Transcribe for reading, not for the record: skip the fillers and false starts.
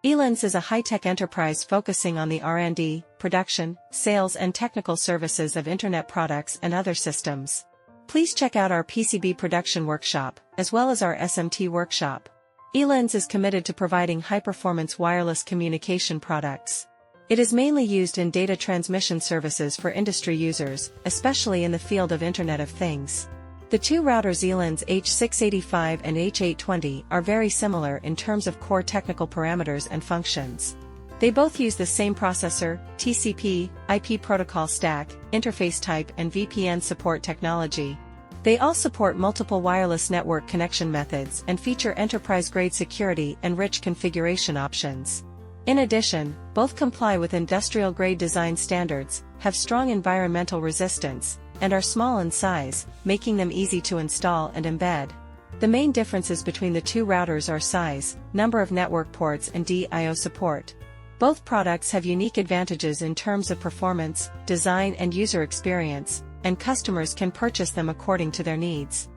Elens is a high-tech enterprise focusing on the R&D, production, sales and technical services of Internet products and other systems. Please check out our PCB production workshop, as well as our SMT workshop. Elens is committed to providing high-performance wireless communication products. It is mainly used in data transmission services for industry users, especially in the field of Internet of Things. The two routers Elens H685 and H820 are very similar in terms of core technical parameters and functions. They both use the same processor, TCP, IP protocol stack, interface type and VPN support technology. They all support multiple wireless network connection methods and feature enterprise-grade security and rich configuration options. In addition, both comply with industrial-grade design standards, have strong environmental resistance, and are small in size, making them easy to install and embed. The main differences between the two routers are size, number of network ports and DIO support. Both products have unique advantages in terms of performance, design and user experience, and customers can purchase them according to their needs.